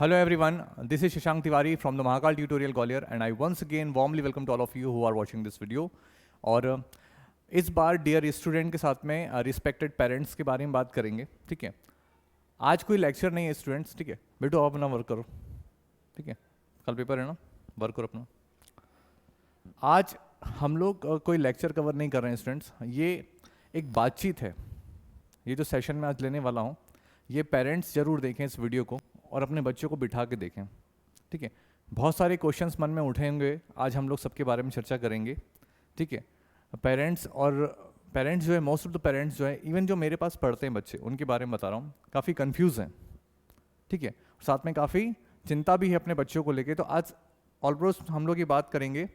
Hello everyone, this is Shashank Tiwari from the Mahakal Tutorial Gwalior and I once again warmly welcome to all of you who are watching this video. और इस बार dear student के साथ में respected parents के बारे में बात करेंगे। ठीक है, आज कोई लेक्चर नहीं है स्टूडेंट्स। ठीक है, बेटो आप अपना वर्क करो। ठीक है, कल पेपर है ना, वर्क करो अपना। आज हम लोग कोई लेक्चर कवर नहीं कर रहे हैं स्टूडेंट्स, ये एक बातचीत है। ये जो सेशन में आज लेने वाला हूँ, ये पेरेंट्स ज़रूर देखें इस वीडियो को और अपने बच्चों को बिठा के देखें। ठीक है, बहुत सारे क्वेश्चंस मन में उठेंगे, आज हम लोग सबके बारे में चर्चा करेंगे। ठीक है, पेरेंट्स जो है, मोस्ट ऑफ द पेरेंट्स जो है, इवन जो मेरे पास पढ़ते हैं बच्चे, उनके बारे में बता रहा हूँ, काफ़ी कंफ्यूज हैं। ठीक है, साथ में काफ़ी चिंता भी है अपने बच्चों को लेके। तो आज ऑलमोस्ट हम लोग ये बात करेंगे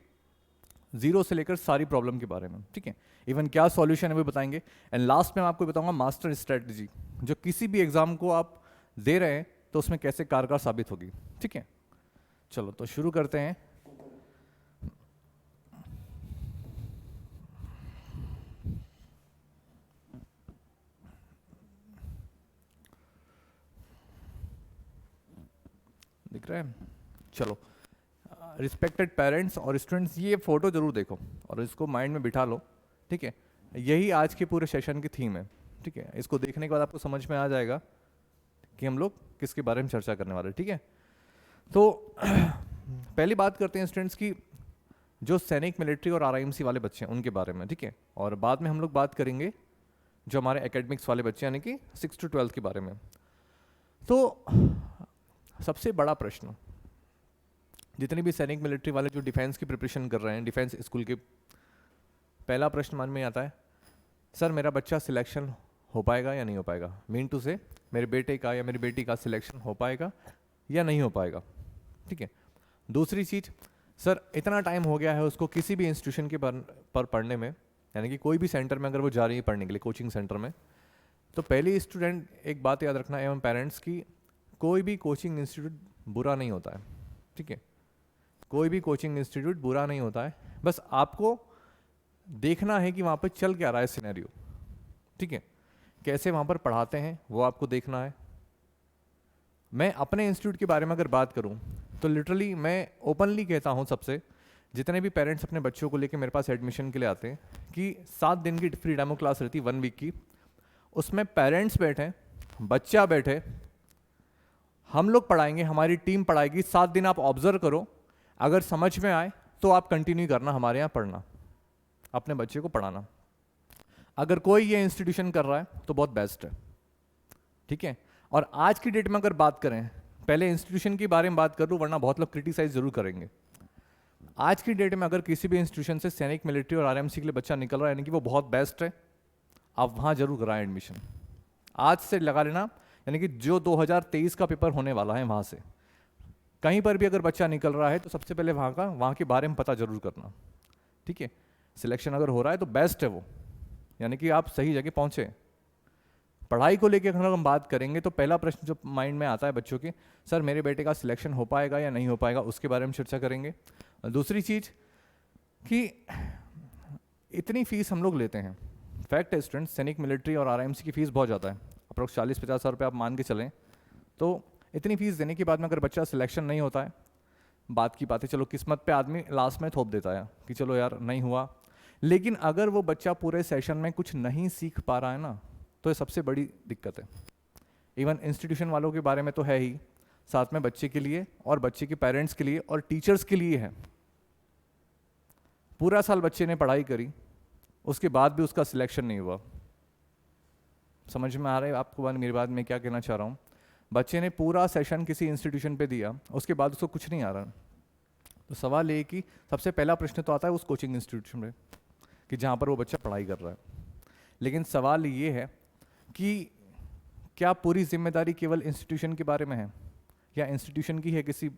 जीरो से लेकर सारी प्रॉब्लम के बारे में। ठीक है, इवन क्या सॉल्यूशन है वो बताएंगे। एंड लास्ट में मैं आपको बताऊंगा मास्टर स्ट्रेटजी, जो किसी भी एग्जाम को आप दे रहे हैं तो उसमें कैसे कारगर साबित होगी। ठीक है, चलो तो शुरू करते हैं। दिख रहा है? चलो, रिस्पेक्टेड पेरेंट्स और स्टूडेंट्स, ये फोटो जरूर देखो और इसको माइंड में बिठा लो। ठीक है, यही आज के पूरे सेशन की थीम है। ठीक है, इसको देखने के बाद आपको समझ में आ जाएगा कि हम लोग किसके बारे में चर्चा करने वाले हैं। ठीक है, तो पहली बात करते हैं स्टूडेंट्स की, जो सैनिक, मिलिट्री और आरआईएमसी वाले बच्चे हैं उनके बारे में। ठीक है, और बाद में हम लोग बात करेंगे जो हमारे एकेडमिक्स वाले बच्चे यानी कि 6 to 12 के बारे में। तो सबसे बड़ा प्रश्न, जितने भी सैनिक मिलिट्री वाले जो डिफेंस की प्रिपरेशन कर रहे हैं, डिफेंस स्कूल के, पहला प्रश्न मन में आता है, सर मेरा बच्चा सिलेक्शन हो पाएगा या नहीं हो पाएगा। मीन टू से मेरे बेटे का या मेरी बेटी का सिलेक्शन हो पाएगा या नहीं हो पाएगा। ठीक है, दूसरी चीज़, सर इतना टाइम हो गया है उसको किसी भी इंस्टीट्यूशन के पर पढ़ने में, यानी कि कोई भी सेंटर में अगर वो जा रही है पढ़ने के लिए, कोचिंग सेंटर में, तो पहली स्टूडेंट एक बात याद रखना एवं पेरेंट्स की, कोई भी कोचिंग इंस्टीट्यूट बुरा नहीं होता है। ठीक है, कोई भी कोचिंग इंस्टीट्यूट बुरा नहीं होता है, बस आपको देखना है कि वहाँ पर चल क्या रहा है सिनेरियो। ठीक है, कैसे वहाँ पर पढ़ाते हैं वो आपको देखना है। मैं अपने इंस्टीट्यूट के बारे में अगर बात करूँ तो लिटरली मैं ओपनली कहता हूँ सबसे, जितने भी पेरेंट्स अपने बच्चों को लेके मेरे पास एडमिशन के लिए आते हैं, कि 7 दिन की फ्री डेमो क्लास रहती है 1 वीक की, उसमें पेरेंट्स बैठे, बच्चा बैठे, हम लोग पढ़ाएंगे, हमारी टीम पढ़ाएगी। 7 दिन आप ऑब्जर्व करो, अगर समझ में आए तो आप कंटिन्यू करना हमारे यहाँ पढ़ना, अपने बच्चे को पढ़ाना। अगर कोई ये इंस्टीट्यूशन कर रहा है तो बहुत बेस्ट है। ठीक है, और आज की डेट में अगर बात करें, पहले इंस्टीट्यूशन के बारे में बात करूँ वरना बहुत लोग क्रिटिसाइज जरूर करेंगे। आज की डेट में अगर किसी भी इंस्टीट्यूशन से सैनिक, मिलिट्री और आरएमसी के लिए बच्चा निकल रहा है, यानी कि वो बहुत बेस्ट है, आप वहाँ जरूर कराएं एडमिशन। आज से लगा लेना, यानी कि जो 2023 का पेपर होने वाला है, वहाँ से कहीं पर भी अगर बच्चा निकल रहा है तो सबसे पहले वहाँ के बारे में पता जरूर करना। ठीक है, सिलेक्शन अगर हो रहा है तो बेस्ट है वो, यानी कि आप सही जगह पहुँचे। पढ़ाई को लेकर अगर हम बात करेंगे तो पहला प्रश्न जो माइंड में आता है बच्चों के, सर मेरे बेटे का सिलेक्शन हो पाएगा या नहीं हो पाएगा, उसके बारे में चर्चा करेंगे। दूसरी चीज़ कि इतनी फीस हम लोग लेते हैं, फैक्ट है स्टूडेंट्स, सैनिक, मिलिट्री और आरआईएमसी की फ़ीस बहुत ज़्यादा है, अप्रोक्स 40-50 हज़ार रुपये आप मान के चलें। तो इतनी फीस देने के बाद में अगर बच्चा सिलेक्शन नहीं होता है, बात की बात है, चलो किस्मत पे आदमी लास्ट में थोप देता है कि चलो यार नहीं हुआ, लेकिन अगर वो बच्चा पूरे सेशन में कुछ नहीं सीख पा रहा है ना, तो ये सबसे बड़ी दिक्कत है। इवन इंस्टीट्यूशन वालों के बारे में तो है ही, साथ में बच्चे के लिए और बच्चे के पेरेंट्स के लिए और टीचर्स के लिए है। पूरा साल बच्चे ने पढ़ाई करी, उसके बाद भी उसका सिलेक्शन नहीं हुआ। समझ में आ रहा है आपको मेरी बात, मैं क्या कहना चाह रहा हूँ? बच्चे ने पूरा सेशन किसी इंस्टीट्यूशन पे दिया, उसके बाद उसको कुछ नहीं आ रहा, तो सवाल ये कि सबसे पहला प्रश्न तो आता है उस कोचिंग इंस्टीट्यूशन में कि जहाँ पर वो बच्चा पढ़ाई कर रहा है। लेकिन सवाल ये है कि क्या पूरी जिम्मेदारी केवल इंस्टीट्यूशन के बारे में है या इंस्टीट्यूशन की है किसी?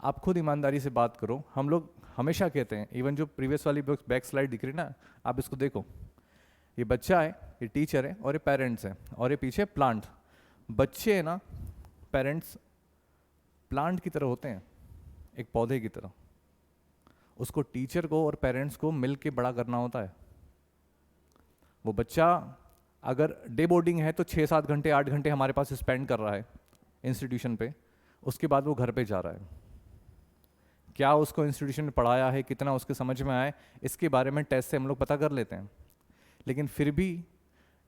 आप खुद ईमानदारी से बात करो। हम लोग हमेशा कहते हैं, इवन जो प्रीवियस वाली बैक स्लाइड दिख रही ना, आप इसको देखो, ये बच्चा है, ये टीचर है और ये पेरेंट्स है, और ये पीछे प्लांट। बच्चे है ना, पेरेंट्स प्लांट की तरह होते हैं, एक पौधे की तरह, उसको टीचर को और पेरेंट्स को मिल के बड़ा करना होता है। वो बच्चा अगर डे बोर्डिंग है तो 6-7 घंटे 8 घंटे हमारे पास स्पेंड कर रहा है, इंस्टीट्यूशन पे, उसके बाद वो घर पे जा रहा है, क्या उसको इंस्टीट्यूशन में पढ़ाया है, कितना उसके समझ में आया, इसके बारे में टेस्ट से हम लोग पता कर लेते हैं। लेकिन फिर भी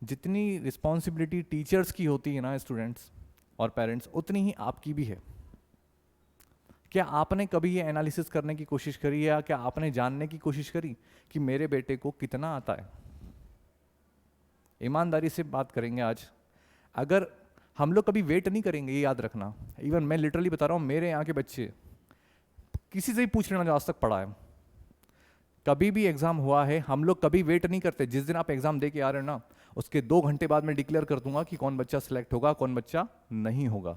जितनी रिस्पॉन्सिबिलिटी टीचर्स की होती है ना स्टूडेंट्स और पेरेंट्स, उतनी ही आपकी भी है। क्या आपने कभी ये एनालिसिस करने की कोशिश करी या क्या आपने जानने की कोशिश करी कि मेरे बेटे को कितना आता है? ईमानदारी से बात करेंगे आज, अगर हम लोग कभी वेट नहीं करेंगे, ये याद रखना। इवन मैं लिटरली बता रहा हूँ, मेरे यहाँ के बच्चे किसी से ही पूछ लेना जो आज तक पढ़ा है, कभी भी एग्जाम हुआ है, हम लोग कभी वेट नहीं करते। जिस दिन आप एग्जाम दे के आ रहे हो ना, उसके 2 घंटे बाद मैं डिक्लेयर कर दूंगा कि कौन बच्चा सिलेक्ट होगा, कौन बच्चा नहीं होगा।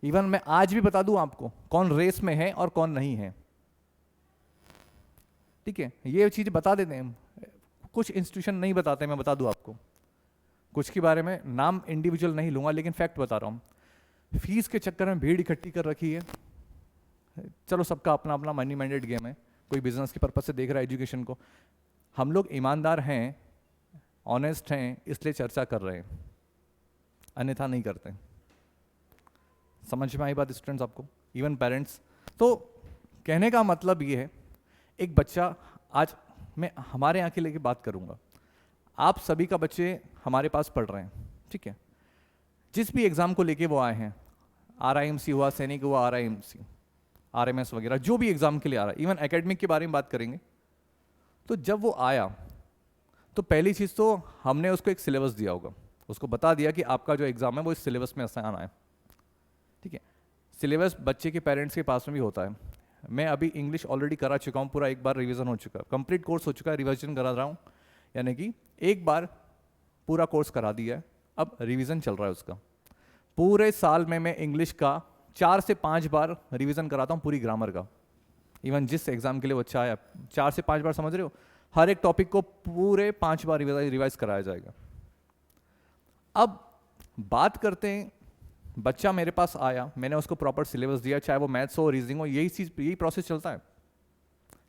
इवन मैं आज भी बता दूं आपको कौन रेस में है और कौन नहीं है, ठीक है? ये चीज बता देते हैं। कुछ इंस्टीट्यूशन नहीं बताते, मैं बता दूं आपको, कुछ के बारे में नाम इंडिविजुअल नहीं लूंगा, लेकिन फैक्ट बता रहा हूं। फीस के चक्कर में भीड़ इकट्ठी कर रखी है। चलो, सबका अपना अपना मनी माइंडेड गेम है, कोई बिजनेस के पर्पज से देख रहा है एजुकेशन को। हम लोग ईमानदार हैं, ऑनेस्ट हैं, इसलिए चर्चा कर रहे हैं, अन्यथा नहीं करते। समझ में आई बात स्टूडेंट्स आपको, इवन पेरेंट्स? तो कहने का मतलब ये है, एक बच्चा, आज मैं हमारे यहाँ के लेके बात करूँगा, आप सभी का बच्चे हमारे पास पढ़ रहे हैं, ठीक है? जिस भी एग्ज़ाम को लेके वो आए हैं, RIMC हुआ, सैनिक हुआ, RIMC, RMS वगैरह, जो भी एग्ज़ाम के लिए आ रहा है, इवन एकेडमिक के बारे में बात करेंगे। तो जब वो आया तो पहली चीज़ तो हमने उसको एक सिलेबस दिया होगा, उसको बता दिया कि आपका जो एग्ज़ाम है वो इस सिलेबस में ऐसा आना है, ठीक है? सिलेबस बच्चे के पेरेंट्स के पास में भी होता है। मैं अभी इंग्लिश ऑलरेडी करा चुका हूँ, पूरा एक बार रिवीजन हो चुका है, कंप्लीट कोर्स हो चुका है, रिवीजन करा रहा हूँ, यानी कि एक बार पूरा कोर्स करा दिया है, अब रिवीजन चल रहा है उसका। पूरे साल में मैं इंग्लिश का 4 से 5 बार रिवीजन कराता हूँ, पूरी ग्रामर का। इवन जिस एग्जाम के लिए बच्चा आया, 4 से 5 बार, समझ रहे हो? हर एक टॉपिक को पूरे 5 बार रिवाइज कराया जाएगा। अब बात करते हैं, बच्चा मेरे पास आया, मैंने उसको प्रॉपर सिलेबस दिया, चाहे वो मैथ्स हो, रीजनिंग हो, यही चीज़, यही प्रोसेस चलता है।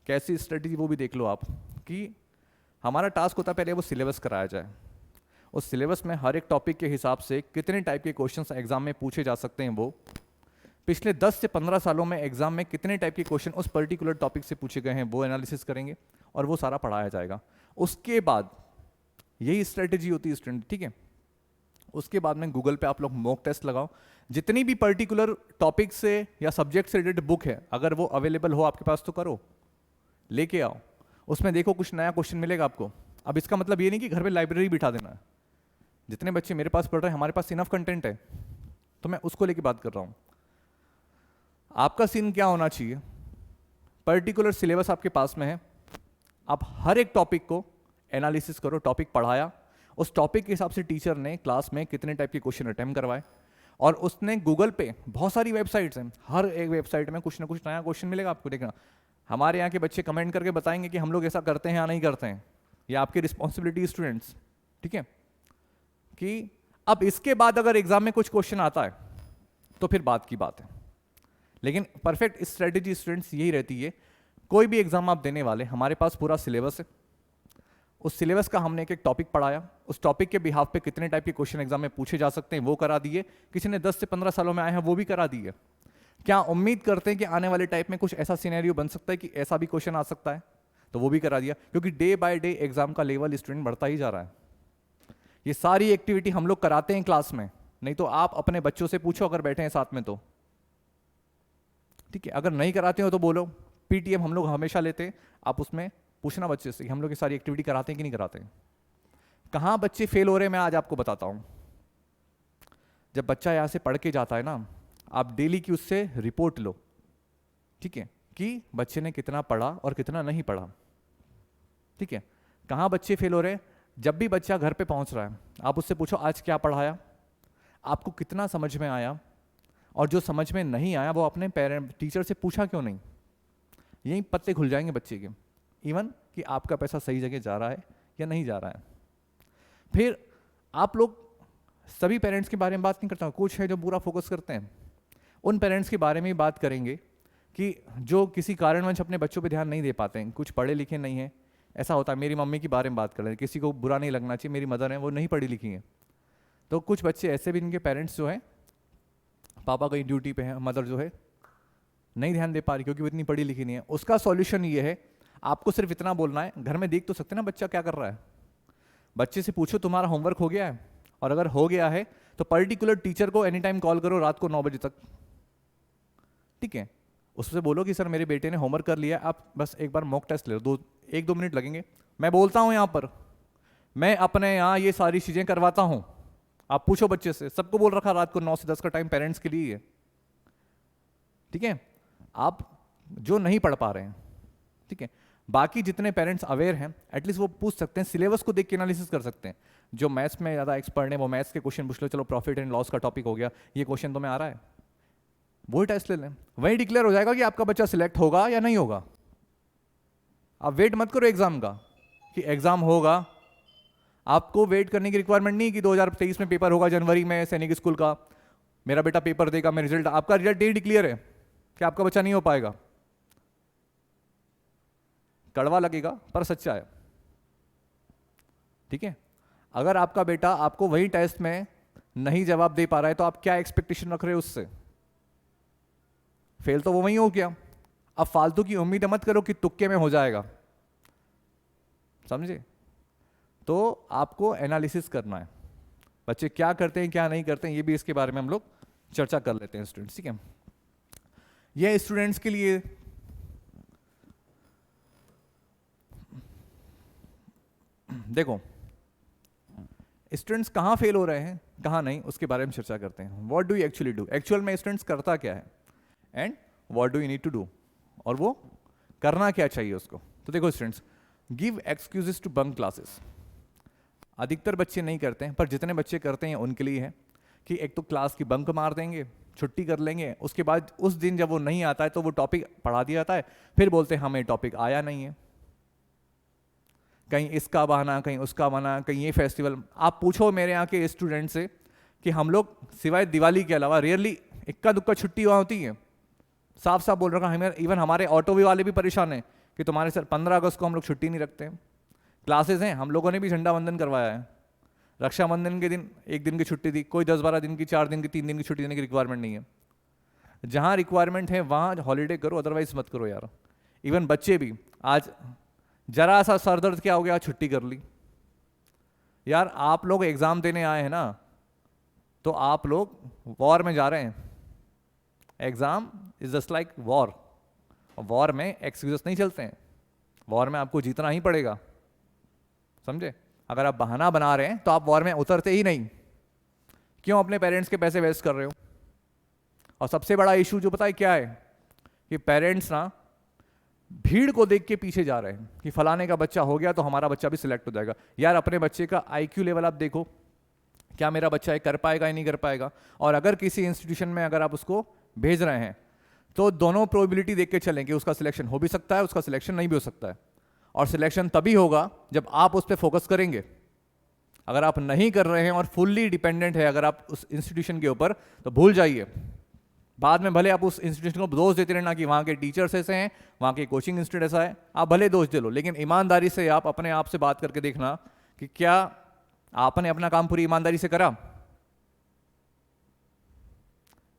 कैसी स्ट्रेटेजी वो भी देख लो आप, कि हमारा टास्क होता है पहले वो सिलेबस कराया जाए, उस सिलेबस में हर एक टॉपिक के हिसाब से कितने टाइप के क्वेश्चंस एग्जाम में पूछे जा सकते हैं, वो पिछले 10 से 15 सालों में एग्जाम में कितने टाइप के क्वेश्चन उस पर्टिकुलर टॉपिक से पूछे गए हैं, वो एनालिसिस करेंगे और वो सारा पढ़ाया जाएगा। उसके बाद यही स्ट्रेटेजी होती है स्टूडेंट, ठीक है? उसके बाद में गूगल पे आप लोग मॉक टेस्ट लगाओ, जितनी भी पर्टिकुलर टॉपिक से या सब्जेक्ट से रिलेटेड बुक है, अगर वो अवेलेबल हो आपके पास तो करो, लेके आओ, उसमें देखो कुछ नया क्वेश्चन मिलेगा आपको। अब इसका मतलब ये नहीं कि घर पे लाइब्रेरी बिठा देना है। जितने बच्चे मेरे पास पढ़ रहे हैं, हमारे पास इनफ कंटेंट है, तो मैं उसको लेके बात कर रहा हूँ। आपका सीन क्या होना चाहिए? पर्टिकुलर सिलेबस आपके पास में है, आप हर एक टॉपिक को एनालिसिस करो, टॉपिक पढ़ाया, उस टॉपिक के हिसाब से टीचर ने क्लास में कितने टाइप के क्वेश्चन अटेम्प्ट करवाए, और उसने गूगल पे बहुत सारी वेबसाइट्स हैं, हर एक वेबसाइट में कुछ ना कुछ नया क्वेश्चन मिलेगा आपको। देखना, हमारे यहाँ के बच्चे कमेंट करके बताएंगे कि हम लोग ऐसा करते हैं या नहीं करते हैं। ये आपकी रिस्पॉन्सिबिलिटी स्टूडेंट्स, ठीक है? कि अब इसके बाद अगर एग्जाम में कुछ क्वेश्चन आता है तो फिर बात की बात है, लेकिन परफेक्ट स्ट्रेटेजी स्टूडेंट्स यही रहती है। कोई भी एग्जाम आप देने वाले, हमारे पास पूरा सिलेबस है, उस सिलेबस का हमने एक एक टॉपिक पढ़ाया, उस टॉपिक के बिहाफ पे कितने टाइप के क्वेश्चन एग्जाम में पूछे जा सकते हैं वो करा दिए। किसी ने 10 से 15 सालों में आए हैं वो भी करा दिए। क्या उम्मीद करते हैं कि आने वाले टाइप में कुछ ऐसा सिनेरियो बन सकता है कि ऐसा भी क्वेश्चन आ सकता है, तो वो भी करा दिया, क्योंकि डे बाय डे एग्जाम का लेवल स्टूडेंट बढ़ता ही जा रहा है। ये सारी एक्टिविटी हम लोग कराते हैं क्लास में, नहीं तो आप अपने बच्चों से पूछो अगर बैठे हैं साथ में तो, ठीक है? अगर नहीं कराते हो तो बोलो, PTM हम लोग हमेशा लेते हैं, आप उसमें पूछना बच्चे से कि हम लोग ये सारी एक्टिविटी कराते हैं कि नहीं कराते हैं। कहाँ बच्चे फेल हो रहे हैं मैं आज आपको बताता हूँ। जब बच्चा यहाँ से पढ़ के जाता है ना, आप डेली की उससे रिपोर्ट लो, ठीक है, कि बच्चे ने कितना पढ़ा और कितना नहीं पढ़ा, ठीक है? कहाँ बच्चे फेल हो रहे हैं? जब भी बच्चा घर पे पहुँच रहा है, आप उससे पूछो आज क्या पढ़ाया, आपको कितना समझ में आया, और जो समझ में नहीं आया वो अपने पेरेंट टीचर से पूछा क्यों नहीं। यही पत्ते खुल जाएंगे बच्चे के, इवन कि आपका पैसा सही जगह जा रहा है या नहीं जा रहा है। फिर आप लोग सभी पेरेंट्स के बारे में बात नहीं करता, कुछ है जो पूरा फोकस करते हैं, उन पेरेंट्स के बारे में ही बात करेंगे कि जो किसी कारणवश अपने बच्चों पे ध्यान नहीं दे पाते हैं, कुछ पढ़े लिखे नहीं हैं। ऐसा होता है, मेरी मम्मी के बारे में बात कर रहे हैं, किसी को बुरा नहीं लगना चाहिए, मेरी मदर है वो नहीं पढ़ी लिखी हैं, तो कुछ बच्चे ऐसे भी इनके पेरेंट्स जो हैं पापा कहीं ड्यूटी पे है, मदर जो है नहीं ध्यान दे पा रही क्योंकि वो इतनी पढ़ी लिखी नहीं है। उसका सॉल्यूशन ये है, आपको सिर्फ इतना बोलना है, घर में देख तो सकते ना बच्चा क्या कर रहा है, बच्चे से पूछो तुम्हारा होमवर्क हो गया है, और अगर हो गया है तो पर्टिकुलर टीचर को एनी टाइम कॉल करो रात को 9 बजे तक, ठीक है। उससे बोलो कि सर मेरे बेटे ने होमवर्क कर लिया, आप बस एक बार मॉक टेस्ट ले लो, 1-2 मिनट लगेंगे, मैं बोलता हूँ यहाँ पर, मैं अपने यहाँ ये सारी चीज़ें करवाता हूँ, आप पूछो बच्चे से। सबको बोल रखा रात को 9 से 10 का टाइम पेरेंट्स के लिए है, ठीक है। आप जो नहीं पढ़ पा रहे हैं, ठीक है, बाकी जितने पेरेंट्स अवेयर हैं एटलीस्ट वो पूछ सकते हैं, सिलेबस को देख के एनालिसिस कर सकते हैं। जो मैथ्स में ज़्यादा एक्सपर्ट है वो मैथ्स के क्वेश्चन पूछ लो, चलो प्रॉफिट एंड लॉस का टॉपिक हो गया, ये क्वेश्चन तो में आ रहा है, वही टेस्ट ले लें, वही डिक्लेयर हो जाएगा कि आपका बच्चा सिलेक्ट होगा या नहीं होगा। आप वेट मत करो एग्जाम का, कि एग्जाम होगा, आपको वेट करने की रिक्वायरमेंट नहीं कि 2023 में पेपर होगा जनवरी में सैनिक स्कूल का, मेरा बेटा पेपर देगा, मैं रिजल्ट, आपका रिजल्ट डेट डिक्लेयर है कि आपका बच्चा नहीं हो पाएगा। कड़वा लगेगा पर सच्चा है, ठीक है। अगर आपका बेटा आपको वही टेस्ट में नहीं जवाब दे पा रहा है तो आप क्या एक्सपेक्टेशन रख रहे हो उससे, फेल तो वो वही हो गया। अब फालतू की उम्मीद मत करो कि तुक्के में हो जाएगा, समझे। तो आपको एनालिसिस करना है, बच्चे क्या करते हैं क्या नहीं करते हैं, ये भी इसके बारे में हम लोग चर्चा कर लेते हैं स्टूडेंट्स, ठीक है। ये स्टूडेंट्स के लिए देखो स्टूडेंट्स कहाँ फेल हो रहे हैं कहाँ नहीं, उसके बारे में चर्चा करते हैं। What do you actually do, actual में स्टूडेंट्स करता क्या है, and what do you need to do, और वो करना क्या चाहिए उसको। तो देखो students, give excuses to bunk classes. अधिकतर बच्चे नहीं करते हैं, पर जितने बच्चे करते हैं उनके लिए है कि एक तो क्लास की बंक मार देंगे, छुट्टी कर लेंगे, उसके बाद उस दिन जब वो नहीं आता है तो वो टॉपिक पढ़ा दिया जाता है, फिर बोलते हैं हमें टॉपिक आया नहीं है, कहीं इसका बहाना कहीं उसका बहाना, कहीं ये फेस्टिवल। आप पूछो मेरे यहाँ के स्टूडेंट से कि हम लोग सिवाय दिवाली के अलावा रियरली इक्का दुक्का छुट्टी वहाँ होती है, साफ साफ बोल रहा हूँ। हमें इवन हमारे ऑटो भी वाले भी परेशान हैं कि तुम्हारे सर 15 अगस्त को हम लोग छुट्टी नहीं रखते हैं, क्लासेस हैं, हम लोगों ने भी झंडा वंदन करवाया है, रक्षाबंधन के दिन 1 दिन की छुट्टी दी, कोई 10-12 दिन की, 4 दिन की, 3 दिन की छुट्टी देने की रिक्वायरमेंट नहीं है। जहाँ रिक्वायरमेंट है वहाँ हॉलीडे करो, अदरवाइज मत करो यार। इवन बच्चे भी, आज जरा सा सर दर्द क्या हो गया, छुट्टी कर ली। यार आप लोग एग्जाम देने आए हैं ना, तो आप लोग वॉर में जा रहे हैं, exam is just like war, war में एक्सक्यूजेस नहीं चलते हैं, वॉर में आपको जीतना ही पड़ेगा, समझे। अगर आप बहाना बना रहे हैं तो आप वॉर में उतरते ही नहीं। क्यों अपने पेरेंट्स के पैसे वेस्ट कर रहे हो। और सबसे बड़ा इशू जो पता है क्या है, कि पेरेंट्स ना भीड़ को देख के पीछे जा रहे हैं कि फलाने का बच्चा हो गया तो हमारा बच्चा भी सिलेक्ट हो जाएगा। यार अपने बच्चे का आईक्यू लेवल आप देखो, क्या मेरा बच्चा ये कर पाएगा या नहीं कर पाएगा। और अगर किसी इंस्टीट्यूशन में अगर आप उसको भेज रहे हैं तो दोनों प्रोबेबिलिटी देख के चलें कि उसका सिलेक्शन हो भी सकता है, उसका सिलेक्शन नहीं भी हो सकता है। और सिलेक्शन तभी होगा जब आप उस पर फोकस करेंगे। अगर आप नहीं कर रहे हैं और फुल्ली डिपेंडेंट है अगर आप उस इंस्टीट्यूशन के ऊपर, तो भूल जाइए। बाद में भले आप उस इंस्टीट्यूशन को दोष देते रहना कि वहाँ के टीचर्स ऐसे हैं, वहाँ के कोचिंग इंस्टीट्यूट ऐसा है, आप भले दोष दे लो, लेकिन ईमानदारी से आप अपने आप से बात करके देखना कि क्या आपने अपना काम पूरी ईमानदारी से करा।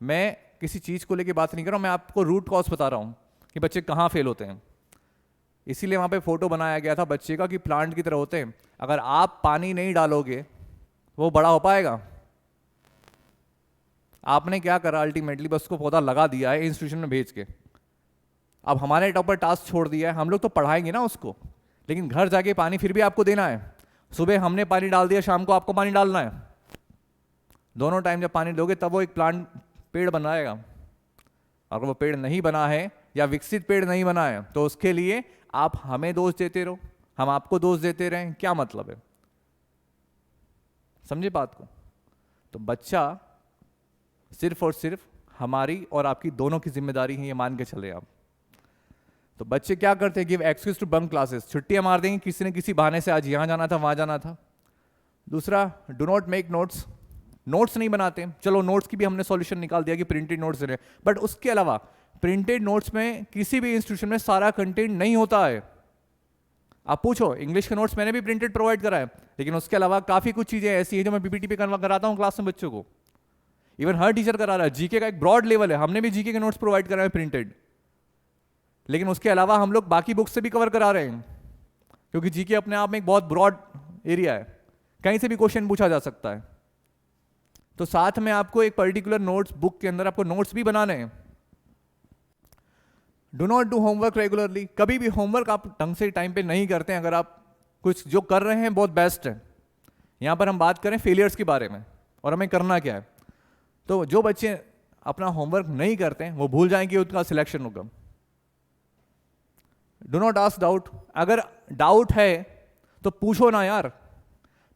मैं किसी चीज़ को लेके बात नहीं कर रहा हूँ, मैं आपको रूट कॉज बता रहा हूँ कि बच्चे कहाँ फेल होते हैं। इसीलिए वहाँ पे फोटो बनाया गया था बच्चे का कि प्लांट की तरह होते हैं, अगर आप पानी नहीं डालोगे वो बड़ा हो पाएगा। आपने क्या करा, अल्टीमेटली बस उसको पौधा लगा दिया है इंस्टीट्यूशन में भेज के। अब हमारे टॉप पर टास्क छोड़ दिया है, हम लोग तो पढ़ाएंगे ना उसको, लेकिन घर जाके पानी फिर भी आपको देना है। सुबह हमने पानी डाल दिया, शाम को आपको पानी डालना है। दोनों टाइम जब पानी दोगे तब वो एक प्लांट पेड़ बनाएगा। अगर वो पेड़ नहीं बना है या विकसित पेड़ नहीं बना है तो उसके लिए आप हमें दोष देते रहो, हम आपको दोष देते रहें, क्या मतलब है। समझे बात को। तो बच्चा सिर्फ और सिर्फ हमारी और आपकी दोनों की जिम्मेदारी है, ये मान के चले आप। तो बच्चे क्या करते हैं, give excuse to bunk classes, छुट्टियां मार देंगे किसी न किसी बहाने से, आज यहां जाना था वहां जाना था। दूसरा, do not make notes, notes नहीं बनाते। चलो नोट्स की भी हमने सॉल्यूशन निकाल दिया कि प्रिंटेड नोट्स रहे, बट उसके अलावा प्रिंटेड नोट्स में किसी भी इंस्टीट्यूशन में सारा कंटेंट नहीं होता है। आप पूछो, इंग्लिश के नोट्स मैंने भी प्रिंटेड प्रोवाइड करा है, लेकिन उसके अलावा काफी कुछ चीजें ऐसी हैं जो मैं पीपीटी पे कराता हूँ क्लास में बच्चों को। इवन हर टीचर करा रहा है। जीके का एक ब्रॉड लेवल है, हमने भी जीके के नोट्स प्रोवाइड कराए प्रिंटेड, लेकिन उसके अलावा हम लोग बाकी बुक्स से भी कवर करा रहे हैं, क्योंकि जीके अपने आप में एक बहुत ब्रॉड एरिया है, कहीं से भी क्वेश्चन पूछा जा सकता है। तो साथ में आपको एक पर्टिकुलर नोट्स बुक के अंदर आपको नोट्स भी बनाने हैं। Do not do homework regularly, कभी भी होमवर्क आप ढंग से टाइम पे नहीं करते हैं। अगर आप कुछ जो कर रहे हैं बहुत बेस्ट है, यहाँ पर हम बात करें फेलियर्स के बारे में और हमें करना क्या है। तो जो बच्चे अपना होमवर्क नहीं करते हैं वो भूल जाएंगे उनका सिलेक्शन होगा। डू नॉट आस्क डाउट, अगर डाउट है तो पूछो ना यार।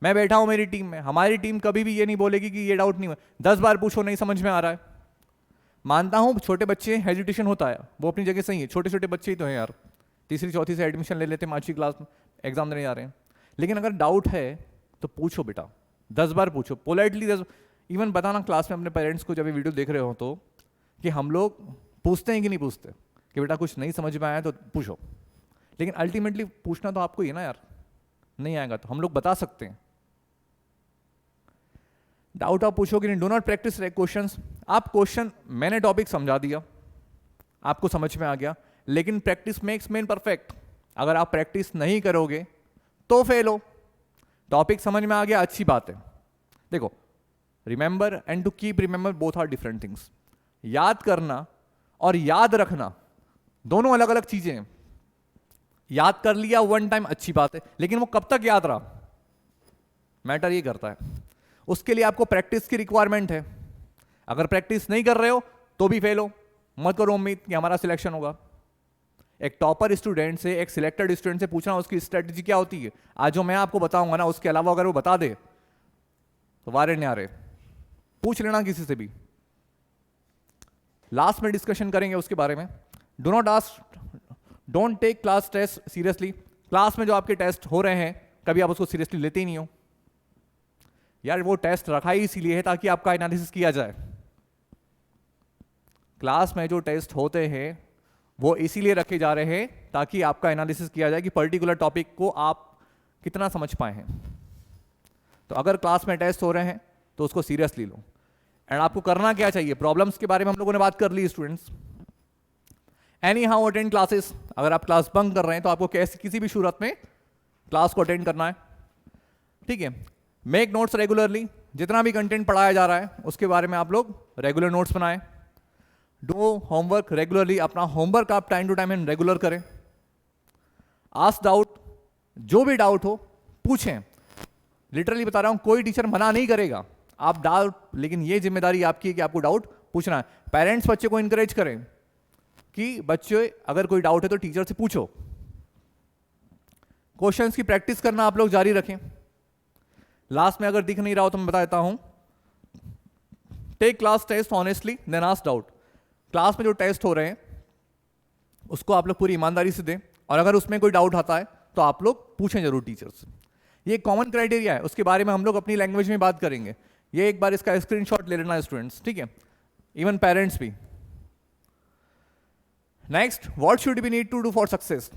मैं बैठा हूं मेरी टीम में, हमारी टीम कभी भी ये नहीं बोलेगी कि ये डाउट नहीं हुआ, 10 बार पूछो नहीं समझ में आ रहा है। मानता हूं छोटे बच्चे हेजिटेशन होता है, वो अपनी जगह सही है, छोटे छोटे बच्चे ही तो हैं यार, तीसरी चौथी से एडमिशन ले लेते हैं, 5वीं क्लास में एग्जाम देने जा रहे हैं। लेकिन अगर डाउट है तो पूछो बेटा, 10 बार पूछो पोलाइटली। इवन बताना क्लास में अपने पेरेंट्स को जब ये वीडियो देख रहे हो तो, कि हम लोग पूछते हैं कि नहीं पूछते, कि बेटा कुछ नहीं समझ में आया तो पूछो। लेकिन अल्टीमेटली पूछना तो आपको ही है ना यार, नहीं आएगा तो हम लोग बता सकते हैं। डाउट आप पूछोगे नहीं। डो नॉट प्रैक्टिस क्वेश्चंस, आप क्वेश्चन, मैंने टॉपिक समझा दिया, आपको समझ में आ गया, लेकिन प्रैक्टिस मेक्स मैन परफेक्ट। अगर आप प्रैक्टिस नहीं करोगे तो फेल हो। टॉपिक समझ में आ गया, अच्छी बात है। देखो, remember and to keep remember both are different things. याद करना और याद रखना दोनों अलग अलग चीजें हैं। याद कर लिया वन टाइम अच्छी बात है, लेकिन वो कब तक याद रहा, मैटर ये करता है। उसके लिए आपको प्रैक्टिस की रिक्वायरमेंट है। अगर प्रैक्टिस नहीं कर रहे हो तो भी फेल हो। मत करो उम्मीद कि हमारा सिलेक्शन होगा। एक टॉपर स्टूडेंट से, एक सिलेक्टेड स्टूडेंट से पूछना उसकी स्ट्रेटजी क्या होती है, आज जो मैं आपको बताऊंगा ना, उसके अलावा अगर वो बता दे तो वारे न्यारे, पूछ लेना किसी से भी। लास्ट में डिस्कशन करेंगे उसके बारे में। Do not ask, don't take class test seriously. Class में जो आपके टेस्ट हो रहे हैं कभी आप उसको सीरियसली लेते ही नहीं हो यार। वो टेस्ट रखा ही इसीलिए है ताकि आपका एनालिसिस किया जाए। क्लास में जो टेस्ट होते हैं वो इसीलिए रखे जा रहे हैं ताकि आपका एनालिसिस किया जाए कि पर्टिकुलर टॉपिक को आप कितना समझ पाए हैं। तो अगर क्लास में टेस्ट हो रहे हैं तो उसको सीरियसली लो। एंड आपको करना क्या चाहिए, प्रॉब्लम्स के बारे में हम लोगों ने बात कर ली students. Anyhow attend classes, अगर आप क्लास बंक कर रहे हैं तो आपको किसी भी सूरत में क्लास को अटेंड करना है, ठीक है। मेक नोट्स रेगुलरली, जितना भी कंटेंट पढ़ाया जा रहा है उसके बारे में आप लोग रेगुलर नोट्स बनाएं। डू होमवर्क रेगुलरली, अपना होमवर्क आप time to time and regular करें। आस्क डाउट, जो भी डाउट हो पूछें। लिटरली बता रहा हूं, कोई टीचर मना नहीं करेगा आप डाउट, लेकिन ये जिम्मेदारी आपकी है कि आपको डाउट पूछना है। पेरेंट्स बच्चे को इंकरेज करें कि बच्चे अगर कोई डाउट है तो टीचर से पूछो। क्वेश्चंस की प्रैक्टिस करना आप लोग जारी रखें। लास्ट में अगर दिख नहीं रहा हो तो मैं बता देता हूं, take class test honestly then ask doubt. Class में जो टेस्ट हो रहे हैं उसको आप लोग पूरी ईमानदारी से दें, और अगर उसमें कोई डाउट आता है तो आप लोग पूछें जरूर टीचर से। ये कॉमन क्राइटेरिया है, उसके बारे में हम लोग अपनी लैंग्वेज में बात करेंगे। ये एक बार इसका स्क्रीनशॉट ले लेना स्टूडेंट्स, ठीक है, इवन पेरेंट्स भी। Next, what should we need to do for success.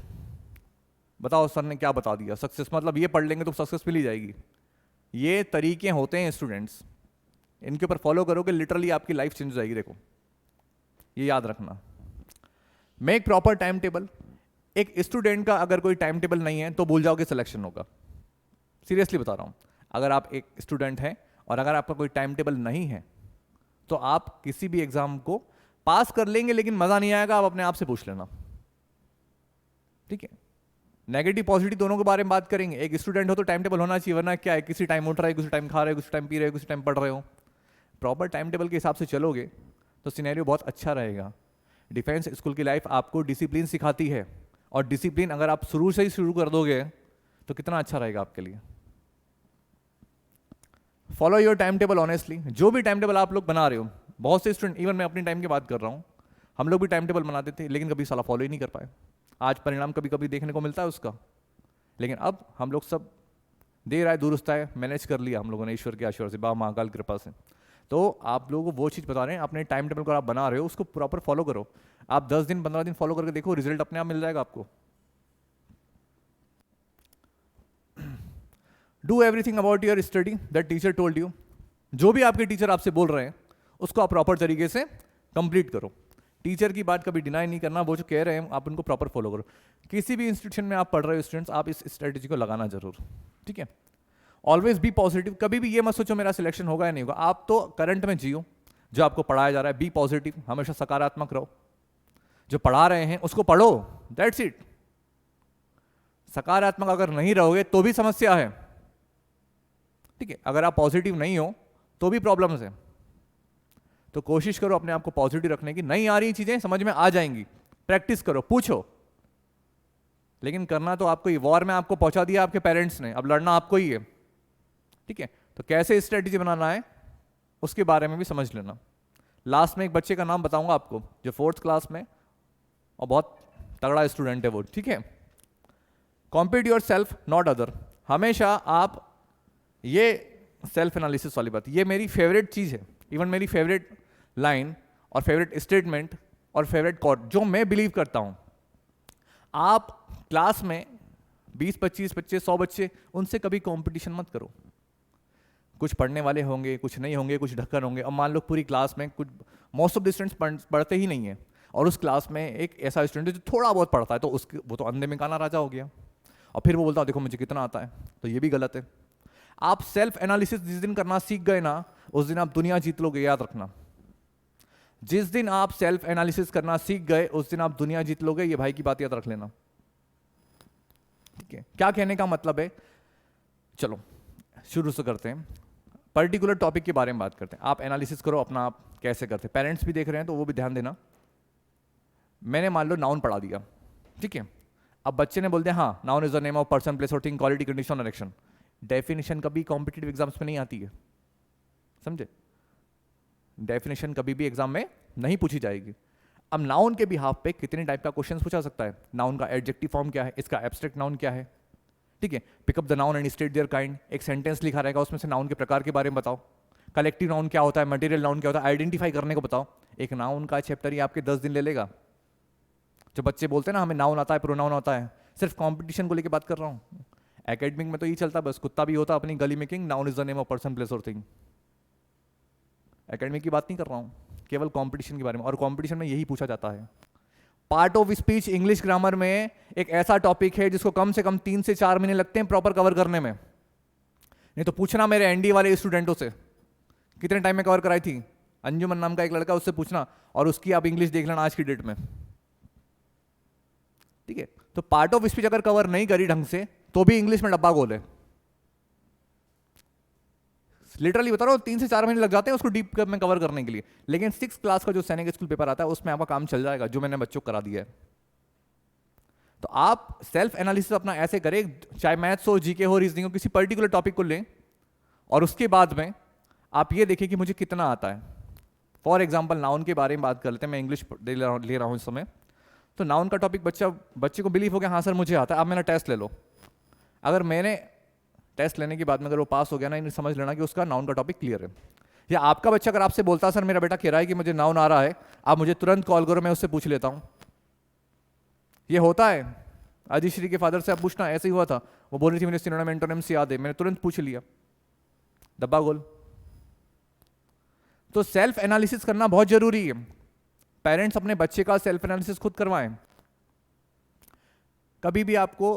बताओ सर ने क्या बता दिया, सक्सेस मतलब ये पढ़ लेंगे तो सक्सेस मिल ही जाएगी। ये तरीके होते हैं स्टूडेंट्स, इनके ऊपर फॉलो करोगे लिटरली आपकी लाइफ चेंज हो जाएगी। देखो, ये याद रखना। Make proper time table. एक स्टूडेंट का अगर कोई टाइम टेबल नहीं है तो भूल जाओगे सिलेक्शन होगा। सीरियसली बता रहा हूं, अगर आप एक स्टूडेंट हैं और अगर आपका कोई टाइम टेबल नहीं है तो आप किसी भी एग्जाम को पास कर लेंगे लेकिन मजा नहीं आएगा। आप अपने आप से पूछ लेना, ठीक है। नेगेटिव पॉजिटिव दोनों के बारे में बात करेंगे। एक स्टूडेंट हो तो टाइम टेबल होना चाहिए, वरना क्या है, किसी टाइम उठ रहे हो, किसी टाइम खा रहे हो, किसी टाइम पी रहे हो, किसी टाइम पढ़ रहे हो। प्रॉपर टाइम टेबल के हिसाब से चलोगे तो सिनेरियो बहुत अच्छा रहेगा। डिफेंस स्कूल की लाइफ आपको डिसिप्लिन सिखाती है, और डिसिप्लिन अगर आप शुरू से ही शुरू कर दोगे तो कितना अच्छा रहेगा आपके लिए। Follow your time table honestly. जो भी टाइम टेबल आप लोग बना रहे हो, बहुत से स्टूडेंट, इवन मैं अपनी टाइम की बात कर रहा हूँ, हम लोग भी टाइम टेबल बनाते थे लेकिन कभी साला फॉलो ही नहीं कर पाए। आज परिणाम कभी कभी देखने को मिलता है उसका, लेकिन अब हम लोग सब देर आए दुरुस्त आए मैनेज कर लिया हम लोगों ने, ईश्वर के आशीर्वाद से, बाबा महाकाल कृपा से। तो आप लोगों को वो चीज़ बता रहे हैं, अपने टाइम टेबल को आप बना रहे हो उसको प्रॉपर फॉलो करो। आप 10 दिन 15 दिन फॉलो करके देखो, रिजल्ट अपने आप मिल जाएगा आपको। Do everything about your study that teacher told you. जो भी आपके टीचर आपसे बोल रहे हैं उसको आप प्रॉपर तरीके से कंप्लीट करो। टीचर की बात कभी डिनाई नहीं करना, वो जो कह रहे हैं आप उनको प्रॉपर फॉलो करो। किसी भी इंस्टीट्यूशन में आप पढ़ रहे हो स्टूडेंट्स, आप इस स्ट्रेटेजी को लगाना जरूर, ठीक है। ऑलवेज बी पॉजिटिव, कभी भी ये मत सोचो मेरा सिलेक्शन होगा या नहीं होगा। आप तो करंट में जियो, जो आपको पढ़ाया जा रहा है, बी पॉजिटिव, हमेशा सकारात्मक रहो। जो पढ़ा रहे हैं उसको पढ़ो, दैट्स इट। सकारात्मक अगर नहीं रहोगे तो भी समस्या है, ठीक है। अगर आप पॉजिटिव नहीं हो तो भी प्रॉब्लम्स है। तो कोशिश करो अपने आप को पॉजिटिव रखने की। नहीं आ रही चीजें समझ में आ जाएंगी, प्रैक्टिस करो, पूछो। लेकिन करना तो आपको ही, वॉर में आपको पहुंचा दिया आपके पेरेंट्स ने, अब लड़ना आपको ही है, ठीक है। तो कैसे स्ट्रेटेजी बनाना है उसके बारे में भी समझ लेना। लास्ट में एक बच्चे का नाम बताऊंगा आपको जो 4th क्लास में और बहुत तगड़ा स्टूडेंट है वो, ठीक है। Compete your self not other. हमेशा आप, ये सेल्फ एनालिसिस वाली बात, ये मेरी फेवरेट चीज है, इवन मेरी फेवरेट लाइन और फेवरेट स्टेटमेंट और फेवरेट कोट, जो मैं बिलीव करता हूं। आप क्लास में 20-25 बच्चे, 100 बच्चे, उनसे कभी कंपटीशन मत करो। कुछ पढ़ने वाले होंगे, कुछ नहीं होंगे, कुछ ढक्कन होंगे। अब मान लो पूरी क्लास में कुछ, मोस्ट ऑफ द स्टूडेंट्स पढ़ते ही नहीं है, और उस क्लास में एक ऐसा स्टूडेंट जो थोड़ा बहुत पढ़ता है, तो उसके, वो तो अंधे में काना राजा हो गया, और फिर वो बोलता है देखो मुझे कितना आता है, तो ये भी गलत है। आप सेल्फ एनालिसिस जिस दिन करना सीख गए ना, उस दिन आप दुनिया जीत लोगे, याद रखना। जिस दिन आप सेल्फ एनालिसिस करना सीख गए उस दिन आप दुनिया जीत लोगे, ये भाई की बात याद रख लेना, ठीक है। क्या कहने का मतलब है, चलो शुरू से करते हैं। पर्टिकुलर टॉपिक के बारे में बात करते हैं। आप एनालिसिस करो अपना, आप कैसे करते हैं। पेरेंट्स भी देख रहे हैं तो वो भी ध्यान देना। मैंने मान लो नाउन पढ़ा दिया, ठीक है। अब बच्चे ने बोल दिया हाँ noun is the name of person, place और थिंग, क्वालिटी, कंडीशन और एक्शन। डेफिनेशन कभी कॉम्पिटिटिव एग्जाम्स में नहीं आती है, समझे। डेफिनेशन कभी भी एग्जाम में नहीं पूछी जाएगी। अब नाउन के बिहाफ पे कितने टाइप का क्वेश्चन पूछा सकता है। नाउन का एडजेक्टिव फॉर्म क्या है, इसका एब्स्ट्रैक्ट नाउन क्या है, ठीक है। Pick up the noun and state their kind, एक सेंटेंस लिखा रहेगा उसमें से नाउन के प्रकार के बारे में बताओ। कलेक्टिव नाउन क्या होता है, मटेरियल नाउन क्या होता है, आइडेंटिफाई करने को बताओ। एक नाउन का चैप्टर ही आपके 10 दिन ले लेगा। जो बच्चे बोलते हैं ना हमें नाउन आता है, प्रोनाउन आता है, सिर्फ कंपटीशन को लेकर बात कर रहा हूँ। एकेडमिक में तो ये चलता बस, कुत्ता भी होता अपनी गली में king, noun is the name of person, place और थिंग। एकेडमिक की बात नहीं कर रहा हूँ, केवल कंपटीशन के बारे में। और कंपटीशन में यही पूछा जाता है। Part of speech English grammar में एक ऐसा टॉपिक है जिसको कम से कम 3 से 4 महीने लगते हैं प्रॉपर कवर करने में। नहीं तो पूछना मेरे एनडी वाले स्टूडेंटों से कितने टाइम में कवर कराई थी। अंजुमन नाम का एक लड़का, उससे पूछना, और उसकी आप इंग्लिश देख लेना आज की डेट में, ठीक है। तो पार्ट ऑफ स्पीच अगर कवर नहीं करी ढंग से तो भी इंग्लिश में डब्बा गोल है। लिटरली बता रहा हूँ 3 से 4 महीने लग जाते हैं उसको डीप में कवर करने के लिए। लेकिन 6th क्लास का जो सैनिक स्कूल पेपर आता है उसमें आपका काम चल जाएगा, जो मैंने बच्चों को करा दिया है। तो आप सेल्फ एनालिसिस अपना ऐसे करें, चाहे मैथ्स हो, जीके हो, रीजनिंग हो, किसी पर्टिकुलर टॉपिक को लें और उसके बाद में आप ये देखें कि मुझे कितना आता है। फॉर एग्जाम्पल नाउन के बारे में बात कर लेते हैं, मैं इंग्लिश ले रहा हूँ इस समय। तो नाउन का टॉपिक बच्चे को बिलीव हो गया हाँ सर मुझे आता है, आप मेरा टेस्ट ले लो। अगर मैंने टेस्ट लेने के बाद में अगर वो पास हो गया ना, इन्हें समझ लेना कि उसका नाउन का टॉपिक क्लियर है। या आपका बच्चा अगर आपसे बोलता है सर मेरा बेटा कह रहा है कि मुझे नाउन आ रहा है, आप मुझे तुरंत कॉल करो, मैं उससे पूछ लेता हूँ। ये होता है। आदिश्री के फादर से आप पूछना, ऐसे ही हुआ था, वो बोल रही थी मुझे सिनोनिम एंटोनिम्स याद है, मैंने तुरंत पूछ लिया, डब्बा गोल। तो सेल्फ एनालिसिस करना बहुत जरूरी है। पेरेंट्स अपने बच्चे का सेल्फ एनालिसिस खुद करवाएं कभी भी आपको,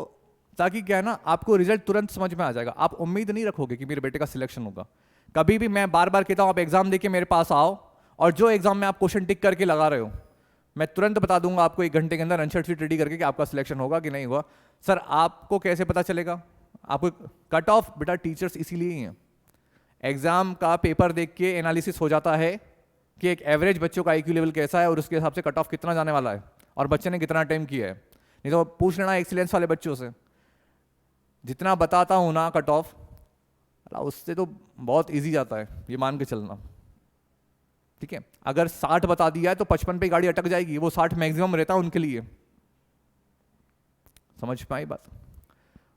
ताकि क्या है ना, आपको रिजल्ट तुरंत समझ में आ जाएगा। आप उम्मीद नहीं रखोगे कि मेरे बेटे का सिलेक्शन होगा। कभी भी मैं बार बार कहता हूं आप एग्जाम देके मेरे पास आओ, और जो एग्जाम में आप क्वेश्चन टिक करके लगा रहे हो मैं तुरंत बता दूंगा आपको 1 घंटे के अंदर आंसर शीट रेडी करके कि आपका सिलेक्शन होगा कि नहीं होगा। सर आपको कैसे पता चलेगा? आपको कट ऑफ बेटा टीचर्स इसीलिए ही हैं। एग्जाम का पेपर देख के एनालिसिस हो जाता है कि एक एवरेज बच्चों का IQ लेवल कैसा है और उसके हिसाब से कट ऑफ कितना जाने वाला है और बच्चे ने कितना टाइम किया है। नहीं तो पूछ लेना एक्सीलेंस वाले बच्चों से, जितना बताता हूं ना कट ऑफ, उससे तो बहुत इजी जाता है, ये मान के चलना, ठीक है। अगर 60 बता दिया है तो 55 पे गाड़ी अटक जाएगी, वो 60 मैक्सिमम रहता है उनके लिए। समझ पाई बात?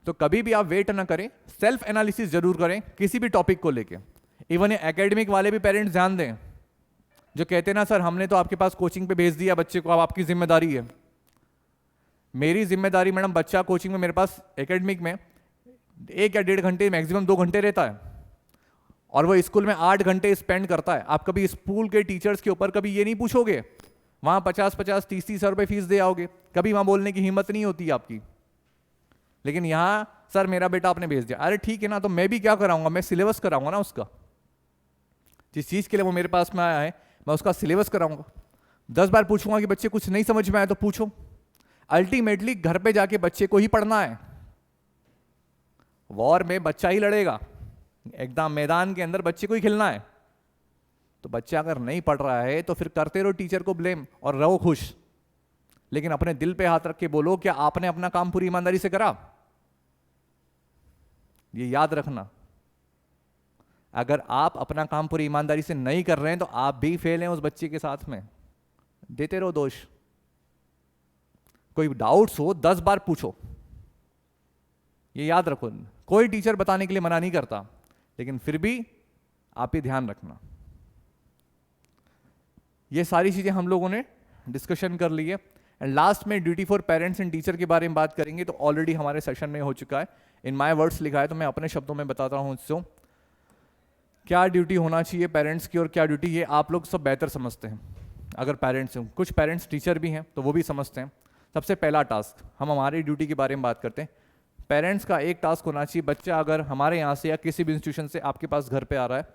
तो कभी भी आप वेट ना करें, सेल्फ एनालिसिस जरूर करें किसी भी टॉपिक को लेके। इवन ये एकेडमिक वाले भी पेरेंट्स ध्यान दें जो कहते हैं ना सर हमने तो आपके पास कोचिंग पे भेज दिया बच्चे को, अब आपकी जिम्मेदारी है। मेरी जिम्मेदारी मैडम, बच्चा कोचिंग में मेरे पास एकेडमिक में 1 या 1.5 घंटे, मैक्सिमम 2 घंटे रहता है, और वो स्कूल में 8 घंटे स्पेंड करता है, आप कभी स्कूल के टीचर्स के ऊपर कभी ये नहीं पूछोगे, वहां 50-50, 30-30 रुपए फीस दे आओगे, कभी वहां बोलने की हिम्मत नहीं होती आपकी। लेकिन यहां सर मेरा बेटा आपने भेज दिया, अरे ठीक है ना, तो मैं भी क्या कराऊंगा, मैं सिलेबस कराऊंगा ना उसका, जिस चीज के लिए वो मेरे पास में आया है मैं उसका सिलेबस कराऊंगा। 10 बार पूछूंगा कि बच्चे कुछ नहीं समझ में आया तो पूछो, अल्टीमेटली घर पे जाके बच्चे को ही पढ़ना है। वॉर में बच्चा ही लड़ेगा, एकदम मैदान के अंदर बच्चे को ही खिलना है। तो बच्चा अगर नहीं पढ़ रहा है तो फिर करते रहो टीचर को ब्लेम और रहो खुश, लेकिन अपने दिल पे हाथ रख के बोलो क्या आपने अपना काम पूरी ईमानदारी से करा। ये याद रखना, अगर आप अपना काम पूरी ईमानदारी से नहीं कर रहे हैं तो आप भी फेल हैं उस बच्चे के साथ में। देते रहो दोष, कोई डाउट्स हो 10 बार पूछो, ये याद रखो। कोई टीचर बताने के लिए मना नहीं करता, लेकिन फिर भी आप ही ध्यान रखना। ये सारी चीजें हम लोगों ने डिस्कशन कर ली है। एंड लास्ट में duty for parents and teacher के बारे में बात करेंगे, तो ऑलरेडी हमारे सेशन में हो चुका है, इन माय वर्ड्स लिखा है, तो मैं अपने शब्दों में बताता हूं इससे क्या ड्यूटी होना चाहिए पेरेंट्स की और क्या ड्यूटी, ये आप लोग सब बेहतर समझते हैं अगर पेरेंट्स हैं, कुछ पेरेंट्स टीचर भी हैं तो वो भी समझते हैं। सबसे पहला टास्क, हम हमारी ड्यूटी के बारे में बात करते हैं। पेरेंट्स का एक टास्क होना चाहिए, बच्चा अगर हमारे यहाँ से या किसी भी इंस्टीट्यूशन से आपके पास घर पे आ रहा है,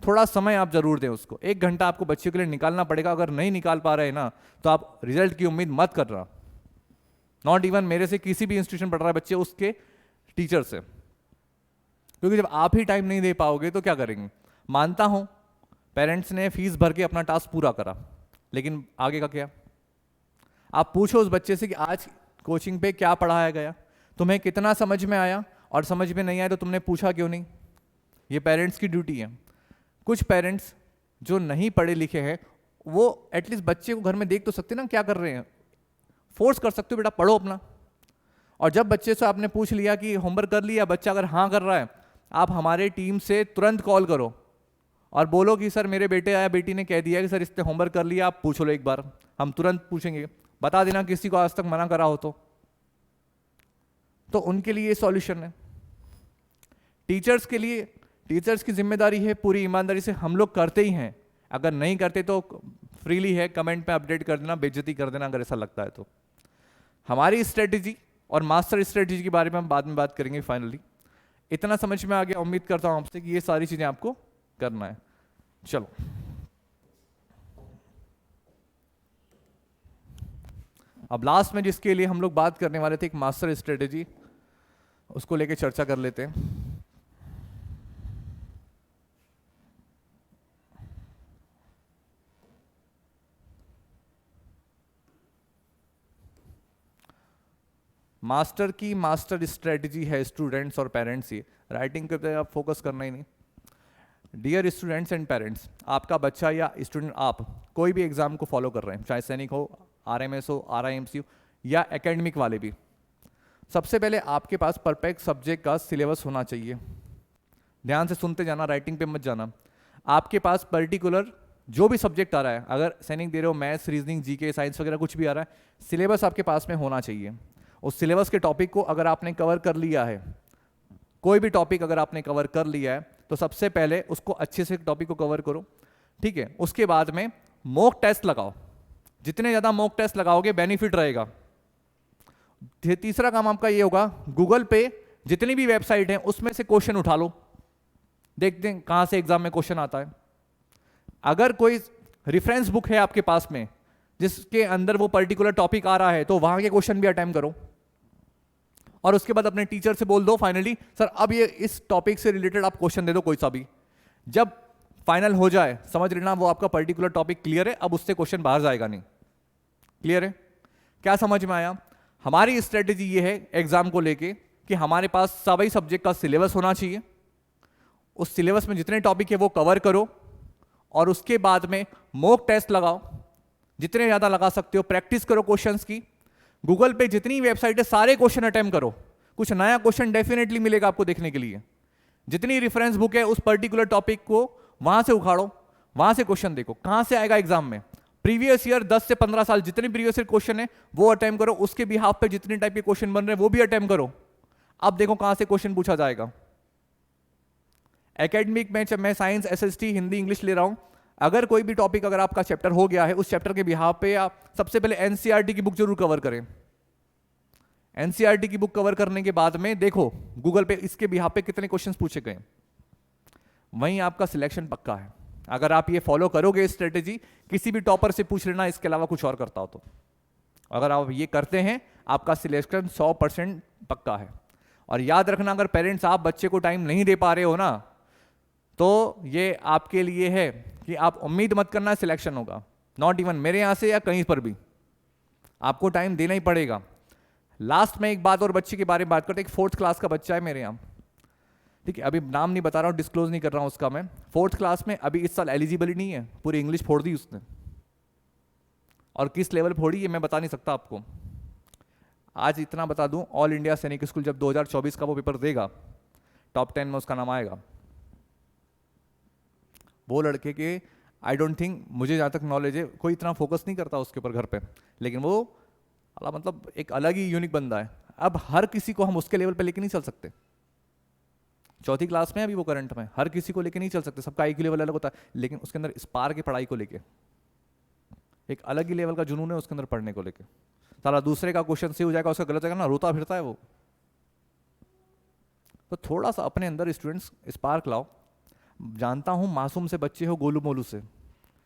थोड़ा समय आप जरूर दें उसको, 1 घंटा आपको बच्चे के लिए निकालना पड़ेगा। अगर नहीं निकाल पा रहे ना तो आप रिजल्ट की उम्मीद मत कर रहा, नॉट इवन मेरे से, किसी भी इंस्टीट्यूशन पढ़ रहा है बच्चे उसके टीचर से, क्योंकि जब आप ही टाइम नहीं दे पाओगे तो क्या करेंगे। मानता हूं पेरेंट्स ने फीस भर के अपना टास्क पूरा करा, लेकिन आगे का क्या। आप पूछो उस बच्चे से कि आज कोचिंग पे क्या पढ़ाया गया, तुम्हें कितना समझ में आया, और समझ में नहीं आया तो तुमने पूछा क्यों नहीं। ये पेरेंट्स की ड्यूटी है। कुछ पेरेंट्स जो नहीं पढ़े लिखे हैं वो एटलीस्ट बच्चे को घर में देख तो सकते ना क्या कर रहे हैं, फोर्स कर सकते हो बेटा पढ़ो अपना। और जब बच्चे से आपने पूछ लिया कि होमवर्क कर लिया, बच्चा अगर हाँ कर रहा है, आप हमारे टीम से तुरंत कॉल करो और बोलो कि सर मेरे बेटे या बेटी ने कह दिया कि सर इसने होमवर्क कर लिया, आप पूछ लो एक बार। हम तुरंत पूछेंगे, बता देना किसी को आज तक मना करा हो तो उनके लिए सॉल्यूशन है। टीचर्स के लिए, टीचर्स की जिम्मेदारी है पूरी ईमानदारी से, हम लोग करते ही हैं, अगर नहीं करते तो फ्रीली है कमेंट पे अपडेट कर देना, बेइज्जती कर देना अगर ऐसा लगता है तो। हमारी स्ट्रेटेजी और मास्टर स्ट्रेटेजी के बारे में हम बाद में बात करेंगे। फाइनली इतना समझ में आ गया, उम्मीद करता हूं आपसे कि ये सारी चीजें आपको करना है। चलो अब लास्ट में जिसके लिए हम लोग बात करने वाले थे, एक मास्टर स्ट्रेटेजी, उसको लेके चर्चा कर लेते हैं। मास्टर की मास्टर स्ट्रेटेजी है स्टूडेंट्स और पेरेंट्स ही, राइटिंग पे आप फोकस करना ही नहीं। डियर स्टूडेंट्स एंड पेरेंट्स, आपका बच्चा या स्टूडेंट, आप कोई भी एग्जाम को फॉलो कर रहे हैं, चाहे सैनिक हो, आरएमएस हो, आरआईएमसी हो या एकेडमिक वाले भी, सबसे पहले आपके पास परफेक्ट सब्जेक्ट का सिलेबस होना चाहिए। ध्यान से सुनते जाना, राइटिंग पे मत जाना। आपके पास पर्टिकुलर जो भी सब्जेक्ट आ रहा है, अगर सैनिक दे रहे हो, मैथ्स, रीजनिंग, जीके, साइंस वगैरह कुछ भी आ रहा है, सिलेबस आपके पास में होना चाहिए। उस सिलेबस के टॉपिक को अगर आपने कवर कर लिया है, कोई भी टॉपिक अगर आपने कवर कर लिया है, तो सबसे पहले उसको अच्छे से टॉपिक को कवर करो, ठीक है। उसके बाद में मॉक टेस्ट लगाओ, जितने ज्यादा मॉक टेस्ट लगाओगे बेनिफिट रहेगा। तीसरा काम आपका ये होगा, गूगल पे जितनी भी वेबसाइट है उसमें से क्वेश्चन उठा लो, देखते हैं कहां से एग्जाम में क्वेश्चन आता है। अगर कोई रेफरेंस बुक है आपके पास में जिसके अंदर वो पर्टिकुलर टॉपिक आ रहा है, तो वहां के क्वेश्चन भी अटेम्प्ट करो, और उसके बाद अपने टीचर से बोल दो फाइनली सर अब ये इस टॉपिक से रिलेटेड आप क्वेश्चन दे दो कोई सा भी। जब फाइनल हो जाए समझ लेना वो आपका पर्टिकुलर टॉपिक क्लियर है, अब उससे क्वेश्चन बाहर जाएगा नहीं। क्लियर है? क्या समझ में आया? हमारी स्ट्रेटेजी ये है एग्जाम को लेके कि हमारे पास सभी सब्जेक्ट का सिलेबस होना चाहिए, उस सिलेबस में जितने टॉपिक है वो कवर करो, और उसके बाद में मॉक टेस्ट लगाओ, जितने ज्यादा लगा सकते हो, प्रैक्टिस करो क्वेश्चंस की। गूगल पे जितनी वेबसाइट है सारे क्वेश्चन अटेम्प्ट करो, कुछ नया क्वेश्चन डेफिनेटली मिलेगा आपको देखने के लिए। जितनी रेफरेंस बुक है उस पर्टिकुलर टॉपिक को वहां से उखाड़ो, वहां से क्वेश्चन देखो कहां से आएगा एग्जाम में। प्रीवियस ईयर 10 से 15 साल जितने प्रीवियस ईयर क्वेश्चन है वो अटेम्प्ट करो, उसके बिहाफ पे जितने टाइप के क्वेश्चन बन रहे हैं वो भी अटेम्प्ट करो। अब देखो कहां से क्वेश्चन पूछा जाएगा। एकेडमिक में मैं साइंस, एसएसटी, हिंदी, इंग्लिश ले रहा हूँ, अगर कोई भी टॉपिक अगर आपका चैप्टर हो गया है, उस चैप्टर के बिहाफ पे आप सबसे पहले एनसीईआरटी की बुक जरूर कवर करें। एनसीईआरटी की बुक कवर करने के बाद में देखो गूगल पे इसके बिहाफ पे कितने क्वेश्चंस पूछे गए, वहीं आपका सिलेक्शन पक्का है। अगर आप ये फॉलो करोगे स्ट्रेटेजी, किसी भी टॉपर से पूछ लेना इसके अलावा कुछ और करता हो तो, अगर आप ये करते हैं आपका सिलेक्शन 100% पक्का है। और याद रखना, अगर पेरेंट्स आप बच्चे को टाइम नहीं दे पा रहे हो ना, तो ये आपके लिए है कि आप उम्मीद मत करना सिलेक्शन होगा, नॉट इवन मेरे यहां से या कहीं पर भी, आपको टाइम देना ही पड़ेगा। लास्ट में एक बात और बच्चे के बारे में बात करते हैं। एक 4th क्लास का बच्चा है मेरे यहाँ, ठीक है, अभी नाम नहीं बता रहा हूँ, डिस्क्लोज नहीं कर रहा हूँ उसका मैं। 4th क्लास में अभी इस साल एलिजिबल ही नहीं है, पूरी इंग्लिश फोड़ दी उसने, और किस लेवल फोड़ी ये मैं बता नहीं सकता आपको। आज इतना बता दूं, ऑल इंडिया सैनिक स्कूल जब 2024 का वो पेपर देगा, टॉप 10 में उसका नाम आएगा। वो लड़के के आई डोंट थिंक, मुझे जहाँ तक नॉलेज है, कोई इतना फोकस नहीं करता उसके ऊपर घर पे, लेकिन वो मतलब एक अलग ही यूनिक बंदा है। अब हर किसी को हम उसके लेवल पे लेके नहीं चल सकते। 4th क्लास में अभी वो करंट में, हर किसी को लेके नहीं चल सकते, सबका IQ लेवल अलग होता है, लेकिन उसके अंदर स्पार्क की पढ़ाई को लेके एक अलग ही लेवल का जुनून है उसके अंदर पढ़ने को लेके। साला दूसरे का क्वेश्चन सही हो जाएगा, उसका गलत जाएगा ना, रोता फिरता है वो। तो थोड़ा सा अपने अंदर स्टूडेंट्स स्पार्क लाओ। जानता हूं मासूम से बच्चे हो, गोलू मोलू से,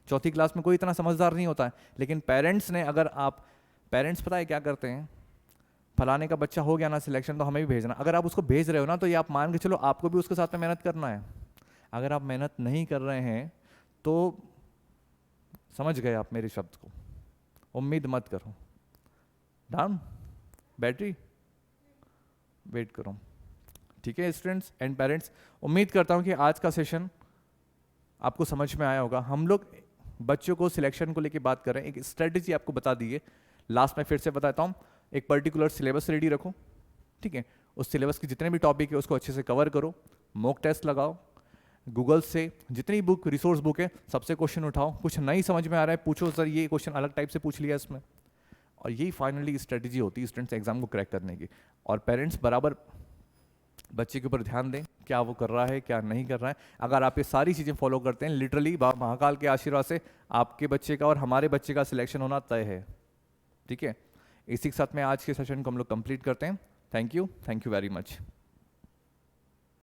4th क्लास में कोई इतना समझदार नहीं होता है, लेकिन पेरेंट्स ने, अगर आप पेरेंट्स पता है क्या करते हैं, फलाने का बच्चा हो गया ना सिलेक्शन तो हमें भी भेजना। अगर आप उसको भेज रहे हो ना, तो ये आप मान के चलो आपको भी उसके साथ में मेहनत करना है। अगर आप मेहनत नहीं कर रहे हैं तो समझ गए आप मेरे शब्द को, उम्मीद मत करो। डाउन बैटरी, वेट करो। ठीक है स्टूडेंट्स एंड पेरेंट्स, उम्मीद करता हूं कि आज का सेशन आपको समझ में आया होगा। हम लोग बच्चों को सिलेक्शन को लेके बात कर रहे हैं, एक स्ट्रेटेजी आपको बता दी है। लास्ट में फिर से बताता हूं, एक पर्टिकुलर सिलेबस रेडी रखो, ठीक है, उस सिलेबस के जितने भी टॉपिक है उसको अच्छे से कवर करो, मॉक टेस्ट लगाओ, गूगल से जितनी बुक रिसोर्स बुक है सबसे क्वेश्चन उठाओ, कुछ नहीं समझ में आ रहा है पूछो सर ये क्वेश्चन अलग टाइप से पूछ लिया इसमें। और यही फाइनली स्ट्रेटजी होती है स्टूडेंट्स एग्जाम को क्रैक करने की। और पेरेंट्स बराबर बच्चे के ऊपर ध्यान दें, क्या वो कर रहा है क्या नहीं कर रहा है। अगर आप ये सारी चीज़ें फॉलो करते हैं, लिटरली महाकाल के आशीर्वाद से आपके बच्चे का और हमारे बच्चे का सिलेक्शन होना तय है। ठीक है, इसी के साथ में आज के सेशन को हम लोग कंप्लीट करते हैं। Thank you very much.